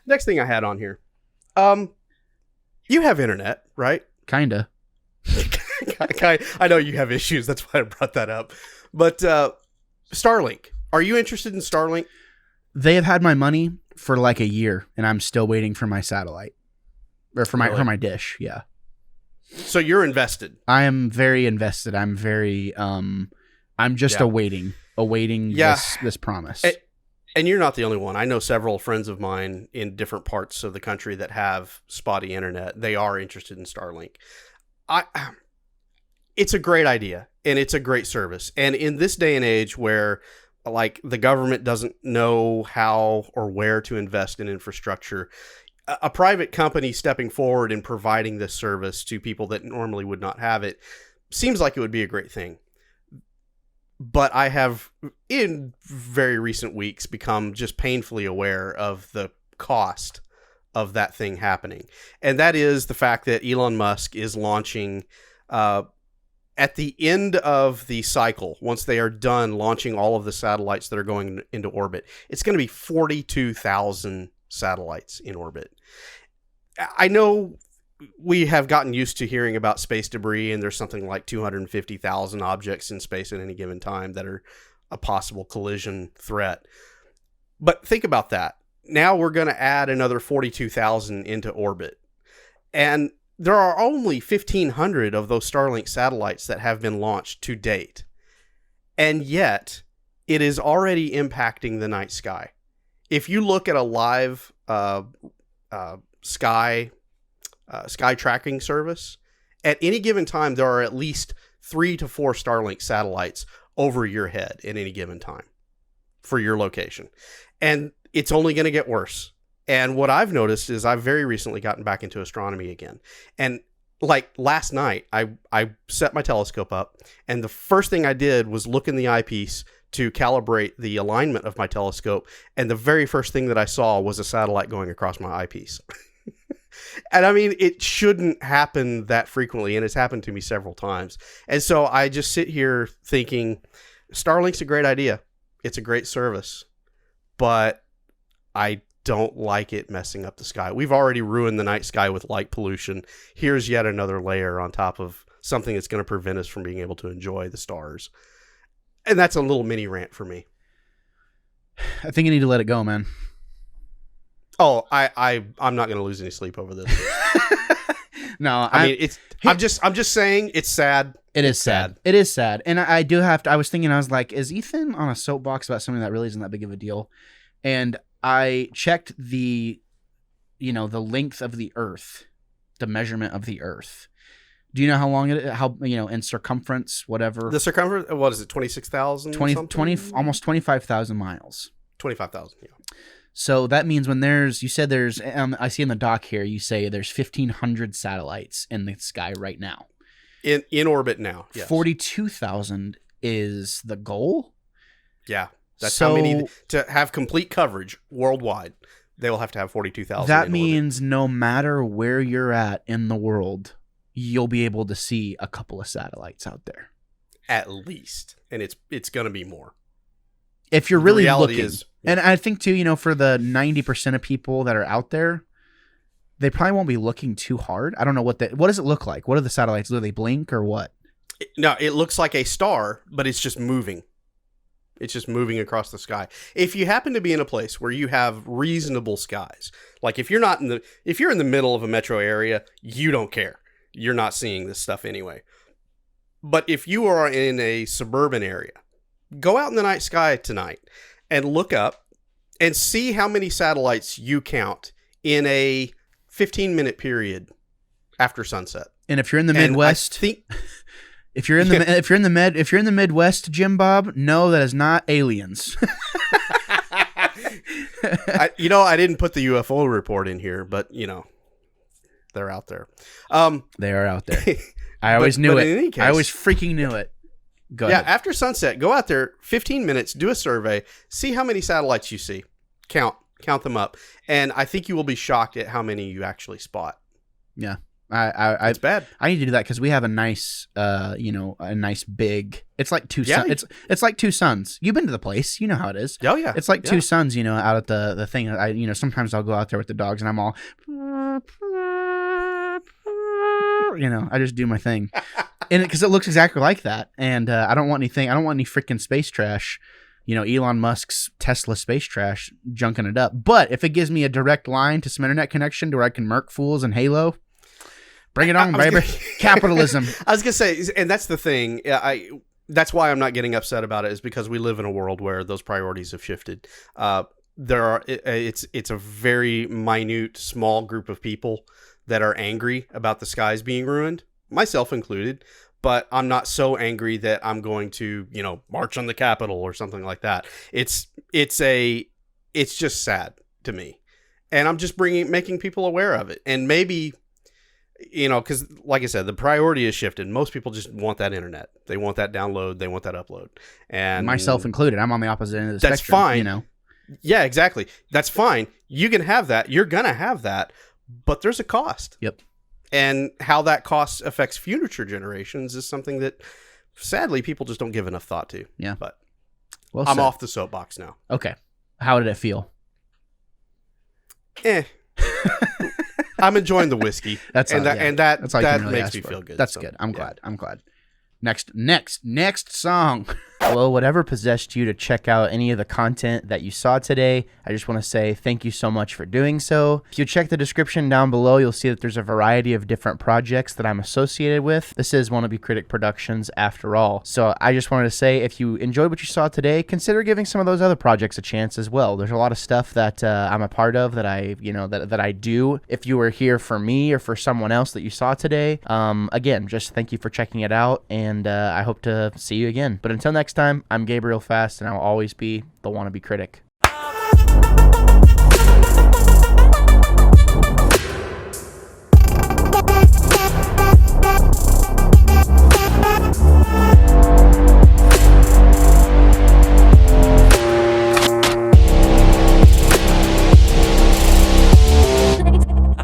next thing I had on here. You have internet, right? Kinda. I know you have issues. That's why I brought that up. But Starlink. Are you interested in Starlink? They have had my money for like a year, and I'm still waiting for my satellite. Or for my dish, yeah. So you're invested. I am very invested. I'm very I'm just awaiting this promise. And you're not the only one. I know several friends of mine in different parts of the country that have spotty internet. They are interested in Starlink. It's a great idea, and it's a great service. And in this day and age where like the government doesn't know how or where to invest in infrastructure, a private company stepping forward and providing this service to people that normally would not have it seems like it would be a great thing. But I have, in very recent weeks, become just painfully aware of the cost of that thing happening. And that is the fact that Elon Musk is launching, at the end of the cycle, once they are done launching all of the satellites that are going into orbit, it's going to be 42,000 satellites in orbit. I know we have gotten used to hearing about space debris, and there's something like 250,000 objects in space at any given time that are a possible collision threat. But think about that. Now we're going to add another 42,000 into orbit. And there are only 1,500 of those Starlink satellites that have been launched to date. And yet, it is already impacting the night sky. If you look at a live sky tracking service, at any given time, there are at least 3 to 4 Starlink satellites over your head at any given time for your location. And it's only going to get worse. And what I've noticed is I've very recently gotten back into astronomy again. And like last night, I set my telescope up, and the first thing I did was look in the eyepiece to calibrate the alignment of my telescope. And the very first thing that I saw was a satellite going across my eyepiece. And I mean, it shouldn't happen that frequently, and it's happened to me several times. And so I just sit here thinking, Starlink's a great idea. It's a great service, but I don't like it messing up the sky. We've already ruined the night sky with light pollution. Here's yet another layer on top of something that's going to prevent us from being able to enjoy the stars. And that's a little mini rant for me. I think you need to let it go, man. Oh, I'm not going to lose any sleep over this. No, I'm just saying it's sad. It is sad. It is sad. And I do have to, I was thinking, I was like, is Ethan on a soapbox about something that really isn't that big of a deal? And I checked the length of the Earth, the measurement of the Earth. Do you know how long it is? How, in circumference, whatever. The circumference, what is it, 26,000? 20, almost 25,000 miles. 25,000, yeah. So that means when I see in the doc here, you say there's 1,500 satellites in the sky right now. In orbit now, yes. 42,000 is the goal? Yeah. That's how many, to have complete coverage worldwide, they will have to have 42,000. That means no matter where you're at in the world, you'll be able to see a couple of satellites out there. At least. And it's going to be more. If you're really looking. And I think too, for the 90% of people that are out there, they probably won't be looking too hard. I don't know what does it look like? What are the satellites? Do they blink or what? No, it looks like a star, but it's just moving. It's just moving across the sky. If you happen to be in a place where you have reasonable skies, like if you're in the middle of a metro area, you don't care. You're not seeing this stuff anyway. But if you are in a suburban area, go out in the night sky tonight and look up and see how many satellites you count in a 15-minute period after sunset. And if you're in the Midwest, if you're in the Midwest, Jim Bob, no, that is not aliens. I didn't put the UFO report in here, but they're out there. They are out there. I always knew it. In any case, I always freaking knew it. Go ahead. After sunset, go out there, 15 minutes, do a survey, see how many satellites you see. Count them up. And I think you will be shocked at how many you actually spot. Yeah. It's bad. I need to do that because we have a nice, a nice big. It's like two. Yeah. It's like two suns. You've been to the place. You know how it is. Oh yeah. It's like Yeah. two suns. Out at the thing. Sometimes I'll go out there with the dogs and I'm all. I just do my thing, and because it looks exactly like that, and I don't want anything. I don't want any freaking space trash. Elon Musk's Tesla space trash junking it up. But if it gives me a direct line to some internet connection to where I can murk fools in Halo, bring it on, baby. Capitalism. I was gonna say, and that's the thing. That's why I'm not getting upset about it, is because we live in a world where those priorities have shifted. It's a very minute, small group of people that are angry about the skies being ruined, myself included. But I'm not so angry that I'm going to, march on the Capitol or something like that. It's just sad to me, and I'm just making people aware of it, and maybe. Because like I said, the priority has shifted. Most people just want that internet. They want that download. They want that upload. And myself included. I'm on the opposite end of the that's spectrum. Fine. Yeah, exactly. That's fine. You can have that. You're going to have that. But there's a cost. Yep. And how that cost affects future generations is something that, sadly, people just don't give enough thought to. Yeah. But well I'm said. off the soapbox now. Okay. How did it feel? I'm enjoying the whiskey. That makes me feel good. That's good. I'm glad. Next song. Well, whatever possessed you to check out any of the content that you saw today, I just want to say thank you so much for doing so. If you check the description down below, you'll see that there's a variety of different projects that I'm associated with. This is Wannabe Critic Productions after all. So I just wanted to say, if you enjoyed what you saw today, consider giving some of those other projects a chance as well. There's a lot of stuff that I'm a part of that that I do. If you were here for me or for someone else that you saw today, again, just thank you for checking it out, and I hope to see you again. But until next time, I'm Gabriel Fast, and I'll always be the Wannabe Critic.